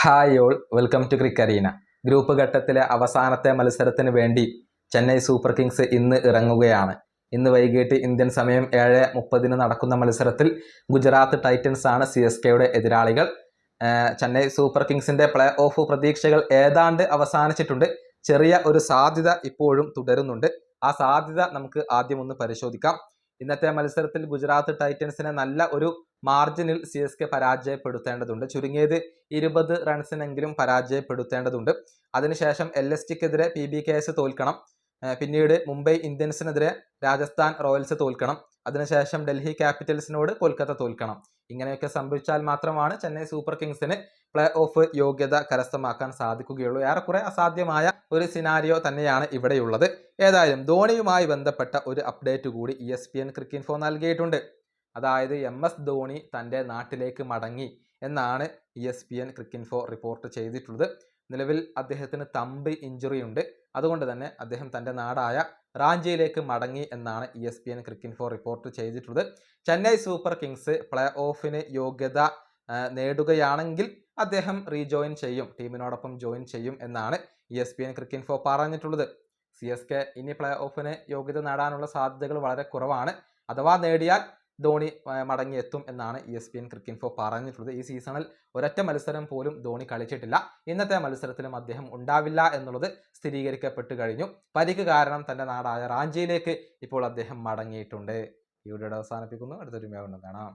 Hi all, welcome to ക്രിക്കറീന. Group ഘട്ടത്തിലെ അവസാനത്തെ മത്സരത്തിന് വേണ്ടി ചെന്നൈ സൂപ്പർ കിങ്സ് ഇന്ന് ഇറങ്ങുകയാണ്. ഇന്ന് വൈകിട്ട് ഇന്ത്യൻ സമയം 7:30 നടക്കുന്ന മത്സരത്തിൽ ഗുജറാത്ത് ടൈറ്റൻസ് ആണ് CSKയുടെ എതിരാളികൾ. ചെന്നൈ സൂപ്പർ കിങ്സിന്റെ പ്ലേ ഓഫ് പ്രതീക്ഷകൾ ഏതാണ്ട് അവസാനിച്ചിട്ടുണ്ട്. ചെറിയ ഒരു സാധ്യത ഇപ്പോഴും തുടരുന്നുണ്ട്. ആ സാധ്യത നമുക്ക് ആദ്യം ഒന്ന് പരിശോധിക്കാം. ഇന്നത്തെ മത്സരത്തിൽ ഗുജറാത്ത് ടൈറ്റൻസിനെ നല്ല ഒരു മാർജിനിൽ CSK പരാജയപ്പെടുത്തേണ്ടതുണ്ട്. ചുരുങ്ങിയത് 20 റൺസിനെങ്കിലും പരാജയപ്പെടുത്തേണ്ടതുണ്ട്. അതിനുശേഷം LSGക്കെതിരെ PBKS തോൽക്കണം. പിന്നീട് മുംബൈ ഇന്ത്യൻസിനെതിരെ രാജസ്ഥാൻ റോയൽസ് തോൽക്കണം. അതിനുശേഷം ഡൽഹി ക്യാപിറ്റൽസിനോട് കൊൽക്കത്ത തോൽക്കണം. ഇങ്ങനെയൊക്കെ സംഭവിച്ചാൽ മാത്രമാണ് ചെന്നൈ സൂപ്പർ കിങ്സിന് പ്ലേ ഓഫ് യോഗ്യത കരസ്ഥമാക്കാൻ സാധിക്കുകയുള്ളൂ. ഏറെക്കുറെ അസാധ്യമായ ഒരു സിനാരിയോ തന്നെയാണ് ഇവിടെയുള്ളത്. ഏതായാലും ധോണിയുമായി ബന്ധപ്പെട്ട ഒരു അപ്ഡേറ്റ് കൂടി ESPN ക്രിക്കിൻഫോ നൽകിയിട്ടുണ്ട്. അതായത് MS ധോണി തൻ്റെ നാട്ടിലേക്ക് മടങ്ങി എന്നാണ് ESPN ക്രിക്കിൻഫോ റിപ്പോർട്ട് ചെയ്തിട്ടുള്ളത്. നിലവിൽ അദ്ദേഹത്തിന് തമ്പ് ഇഞ്ചുറി ഉണ്ട്. അതുകൊണ്ട് തന്നെ അദ്ദേഹം തൻ്റെ നാടായ റാഞ്ചിയിലേക്ക് മടങ്ങി എന്നാണ് ESPN ക്രിക്കിൻഫോ റിപ്പോർട്ട് ചെയ്തിട്ടുള്ളത്. ചെന്നൈ സൂപ്പർ കിങ്സ് പ്ലേ ഓഫിന് യോഗ്യത നേടുകയാണെങ്കിൽ അദ്ദേഹം റീജോയിൻ ചെയ്യും, ടീമിനോടൊപ്പം ജോയിൻ ചെയ്യും എന്നാണ് ESPN ക്രിക്കിൻഫോ പറഞ്ഞിട്ടുള്ളത്. CSK ഇനി പ്ലേ ഓഫിന് യോഗ്യത നേടാനുള്ള സാധ്യതകൾ വളരെ കുറവാണ്. അഥവാ നേടിയാൽ ധോണി മടങ്ങിയെത്തും എന്നാണ് ESPN ക്രിക്കിൻഫോ പറഞ്ഞിട്ടുള്ളത്. ഈ സീസണിൽ ഒരൊറ്റ മത്സരം പോലും ധോണി കളിച്ചിട്ടില്ല. ഇന്നത്തെ മത്സരത്തിലും അദ്ദേഹം ഉണ്ടാവില്ല എന്നുള്ളത് സ്ഥിരീകരിക്കപ്പെട്ടു കഴിഞ്ഞു. പരിക്ക് കാരണം തൻ്റെ നാടായ റാഞ്ചിയിലേക്ക് ഇപ്പോൾ അദ്ദേഹം മടങ്ങിയിട്ടുണ്ട്. ഈ വീഡിയോ അവസാനിപ്പിക്കുന്നു. അടുത്തൊരു വീഡിയോ കാണാം.